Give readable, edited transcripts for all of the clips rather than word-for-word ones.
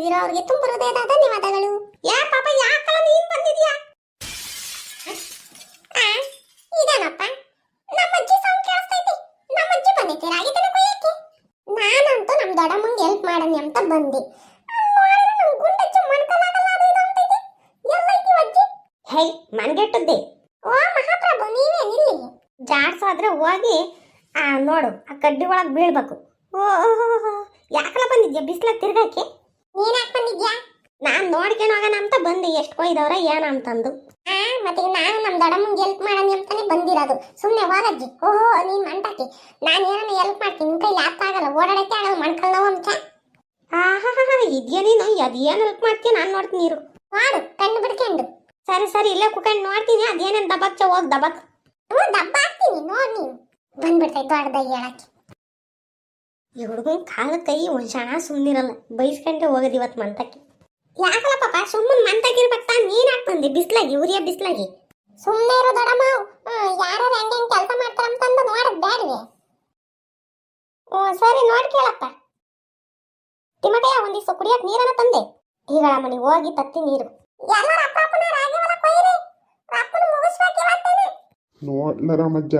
ಬಂದಿದ್ದೀರಾ ಅವ್ರಿಗೆ ತುಂಬ ಹೃದಯದ ಧನ್ಯವಾದಗಳು. ಯಾ ಪಾಪ ಯಾಕಲ್ಲ ನೀನ್ ಬಂದಿದ್ಯಾ? ಇದೇನಪ್ಪ ನಮ್ಮ ಅಜ್ಜಿ ಸೌಂಡ್ ಕೇಳಿಸ್ತೈತಿ. ನಮ್ಮ ಅಜ್ಜಿ ಬಂದೈತಿ ರಾಗಿ ತನ ಕೊಯ್ಯಕ್ಕೆ. ನಾನಂತೂ ನಮ್ಮ ದೊಡ್ಡಮ್ಮಂಗೆ ಹೆಲ್ಪ್ ಮಾಡನಿ ಅಂತ ಬಂದೆ. ನಮ್ಮ ಗುಂಡಜ್ಜಿ ಮಣ್ಕಲಾಗಲ್ಲ ಅದು ಇದು ಅಂತೈತಿ. ಎಲ್ಲೈತಿ ಅಜ್ಜಿ? ಹೇ ಮನ್ಗೆಟ್ಟದ್ದೆ. ಓ ಮಹಾಪ್ರಭು ನೀವೇನಿಲ್ಲಿ? ಜಾಡ್ಸಾದ್ರೆ ಹೋಗಿ ನೋಡು ಆ ಕಡ್ಡಿ ಒಳಗೆ ಬೀಳ್ಬೇಕು. ಓಹೋ ಯಾಕಲ್ಲ ಬಂದಿದ್ಯಾ ಬಿಸ್ಲಾಗ ತಿರ್ಗಾಕೆ? ನೀನ್ ಯಾಕೆ ಬಂದಿದ್ಯಾ? ನಾನ್ ನೋಡ್ಕೊಂಡು ಹೋಗೋಣ ಅಂತ ಬಂದೆ. ಎಷ್ಟು ಕೊಯ್ದವ್ರ ಏನ ಅಂತಂದು. ಮತ್ತೆ ನಾನು ನಮ್ಮ ದೊಡ್ಡಮ್ಮಂಗೆ ಹೆಲ್ಪ್ ಮಾಡನಿ ಅಂತಾನೆ ಬಂದಿರೋದು. ಸುಮ್ಮನೆ ಹೋಗಜ್ಜಿ. ಓಹೋ ನೀನ್ ಮಂಟಾಕಿ. ನಾನು ಏನನ್ನ ಹೆಲ್ಪ್ ಮಾಡ್ತೀನಿ. ನಿನ್ ಕೈಲಿ ಆಗಲ್ಲ ಓಡಾಡಕ್ಕೆ ಆಗಲ್ಲ ಮಣ್ಕಲ್ ನೋವು ಅಂತ. ಇದ್ಯಾ ನೀನು ಅದೇನು ಹೆಲ್ಪ್ ಮಾಡ್ತೀನಿ ನಾನು ನೋಡ್ತೀನಿ ನೀರು ಮಾಡು ಕಣ್ಣು ಬಿಡ್ಕೊಂಡು. ಸರಿ ಸರಿ ಇಲ್ಲೇ ಕುತ್ಕೊಂಡು ನೋಡ್ತೀನಿ ಅದೇನೇನು ದಬಾಕ್ಚ ಹೋಗಿ ದಬಾಕ್. ದಬ್ಬ ಹಾಕ್ತೀನಿ ನೋಡಿ ನೀನು. ಬಂದ್ಬಿಡ್ತೈತೆ ದೊಡ್ಡದಾಗಿ ಹೇಳಕ್ಕೆ. ಈ ಹುಡುಗನ ಕಾಲ ಕೈ ಒಂದು ಕ್ಷಣ ಸುಮ್ಮನಿರಲ್ಲ. ಬೈಸ್ಕೊಂಡೆ ಹೋಗೋದು ಇವತ್ತು ಮಂತಕ್ಕೆ. ಯಾಕಲ್ಲ ಪಾಪ ಸುಮ್ಮನೆ ಮಂತಾಗಿರ್ಬೇಕ? ನೀನ್ ಹಾಕ್ ಬಂದಿ ಬಿಸ್ಲಾಗಿ ಉರಿಯ ಬಿಸ್ಲಾಗಿ. ಸುಮ್ಮನೆ ಇರೋ ದೊಡ್ಡಮ್ಮ. ಯಾರು ಹೆಂಗೆ ಕೆಲಸ ಮಾಡ್ತಾರಂತಂದು ನೋಡದ್ ಬ್ಯಾಡ್ವೆ. ಓ ಸರಿ ನೋಡಿ ಕೇಳಪ್ಪ. ತಿಮ್ಮಟಯ್ಯ ಒಂದಿವ್ಸ ಕುಡಿಯಕ್ ನೀರನ್ನ ತಂದೆ. ಈಗ ಮನೆ ಹೋಗಿ ತತ್ತಿ ನೀರು. ಎಲ್ಲರ ಅಪ್ಪನ ರಾಗಿ ಹೊಲ ಕೊಯ್ರಿ. ಅಪ್ಪನ ಮುಗಿಸ್ಬೇಕು ಇವತ್ತೇನೆ. ನೋಡ್ಲ ರಾಮಜ್ಜ,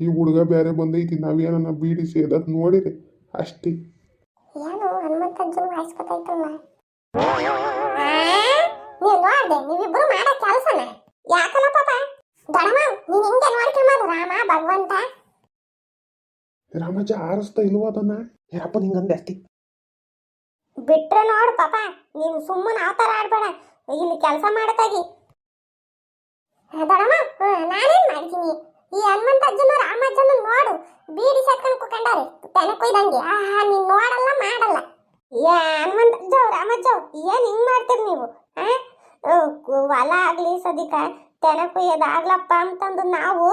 ಈ ಹುಡುಗ ಬೇರೆ ಬಂದೈತಿ. ನಾವೇನ ಬೀಡಿ ಸೇದತ್ ನೋಡಿರಿ ಅಷ್ಟೇ. ಏನು ಹನುಮಂತಜ್ಜನ ವಾಯ್ಸ್ ಗೊತ್ತಾಯ್ತಲ್ಲ. ನೀವು ನೋಡ್ದೆ ನೀವಿಬ್ರು ಮಾಡೋ ಕೆಲಸನ ಯಾಕಲ್ಲ ಪಾಪ? ದೊಡಮ್ಮ ನೀನ್ ಹಿಂಗೆ ನೋಡ್ಕೊಂಬದು ರಾಮ ಭಗವಂತ. ರಾಮಜ್ಜ ಆರಿಸ್ತಾ ಇಲ್ವದನ್ನ ಯಾಪ ನಿಂಗಂದೆ ಅಷ್ಟೇ. ಬಿಟ್ರೆ ನೋಡು ಪಾಪ ನೀನು ಸುಮ್ಮನೆ ಅವತಾರ ಆಡ್ಬೇಡ. ಇಲ್ಲಿ ಕೆಲಸ ಮಾಡತಾಗಿ ದೊಡಮ್ಮ. ನಾನೇನ್ ಮಾಡ್ತೀನಿ? ಈ ಹನುಮಂತಜ್ಜನ ರಾಮಜ್ಜನ ನೋಡು ಬೀಡಿ ಸತ್ಕೊಂಡು ಕುತ್ಕೊಂಡಾರೆ ತೆನೆ ಕೊಯ್ದಂಗೆ. ನೀನ್ ನೋಡಲ್ಲ ಮಾಡಲ್ಲ. ಹನುಮಂತಜ್ಜ ರಾಮಜ್ಜ ಏನ್ ಹಿಂಗ್ ಮಾಡ್ತೀರಿ ನೀವು? ಹೊಲ ಆಗ್ಲಿ ಸದಿಕ ತೆನೆ ಕೊಯ್ಯೋದಾಗ್ಲಪ್ಪ ಅಂತಂದು ನಾವು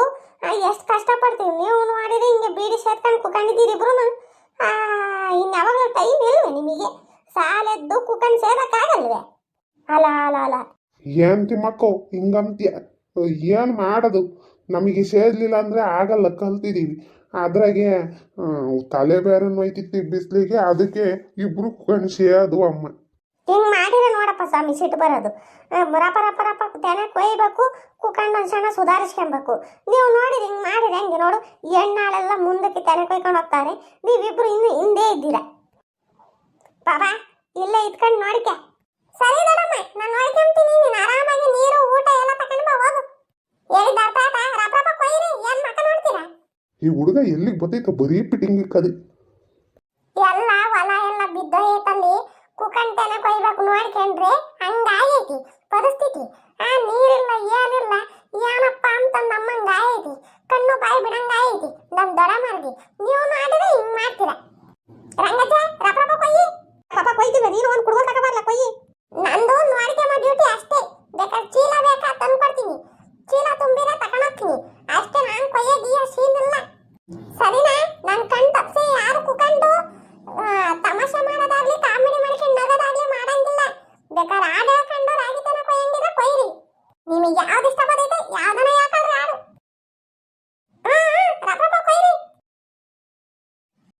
ಎಷ್ಟು ಕಷ್ಟಪಡ್ತೀವಿ. ನೀವು ನೋಡಿದ್ರೆ ಹಿಂಗೆ ಬೀಡಿ ಸೇರ್ಕೊಂಡು ಕುತ್ಕೊಂಡಿದ್ದೀರಿ ಇಬ್ರು. ಇನ್ಯಾವಾಗ ಟೈಮ್ ಇಲ್ವೇ ನಿಮಗೆ? ಸಾಲೆದ್ದು ಕುತ್ಕೊಂಡು ಸೇರಕ್ಕಾಗಲ್ವೇ? ಅಲ್ಲ ಅಲ್ಲ ಅಲ್ಲ ಏನ್ ತಿಮ್ಮಕ್ಕೋ ಹಿಂಗಂತ್ಯ? ಏನ್ ಮಾಡೋದು? ನಮಗೆ ಸೇರ್ಲಿಲ್ಲ ಅಂದ್ರೆ ಆಗಲ್ಲ, ಕಲ್ತಿದೀವಿ. ಅದ್ರಾಗೆ ತಲೆ ಬೇರೆ ನೋಯ್ತಿತ್ತು ಬಿಸ್ಲಿಗೆ. ಅದಕ್ಕೆ ಇಬ್ರು ಕುತ್ಕೊಂಡು ಸೇದು ಅಮ್ಮ. ಹಿಂಗ್ ಮಾಡಿದ್ರೆ ನೋಡಪ್ಪ ಸ್ವಾಮಿ ಸಿಟ್ಟು ಬರೋದು. ರಪ ರಪ ರಪ ತೆನೆ ಕೊಯ್ಬೇಕು, ಕುತ್ಕೊಂಡು ಒಂದು ಕ್ಷಣ ಸುಧಾರಿಸ್ಕೊಬೇಕು. ನೀವು ನೋಡಿರಿ ಹಿಂಗ್ ಮಾಡಿರಿ ಹೆಂಗೆ ನೋಡು. ಹೆಣ್ಣಾಳೆಲ್ಲ ಮುಂದಕ್ಕೆ ತೆನೆ ಕೊಯ್ಕೊಂಡು ಹೋಗ್ತಾರೆ, ನೀವಿಬ್ರು ಇನ್ನು ಹಿಂದೆ ಇದ್ದೀರಾ. ಪಾಪ ಇಲ್ಲೇ ಇದ್ಕೊಂಡು ನೋಡಿಕೆ. ಸರಿ ದೊಡ್ಡಮ್ಮ ನಾನು ನೋಡ್ಕೊಂತೀನಿ. ನೀನು ಆರಾಮಾಗಿ ನೀರು ಊಟ ಎಲ್ಲ ತಗೊಂಡು ಬಾ ಹೋಗು. ಹೇಳಿದ ಅರ್ಥ ಆಯ್ತಾ? ರಪ ರಪ ಕೊಯ್ರಿ. ಏನ್ ಮಕ್ಕ ನೋಡ್ತೀರಾ? ಈ ಹುಡುಗ ಎಲ್ಲಿಗೆ ಬರ್ತೈತ? ಬರೀ ಪಿಟಿಂಗ್ ಕದಿ. ಎಲ್ಲ ಹೊಲ ಎಲ್ಲ ಬಿದ್ದೋಯ್ತಲ್ಲಿ ಕುಕಂಟೆನೆ ಕೊಯ್ಬೇಕು ನೋಡ್ಕೊಂಡ್ರೆ ಹಂಗಾಗೈತಿ ಪರಿಸ್ಥಿತಿ.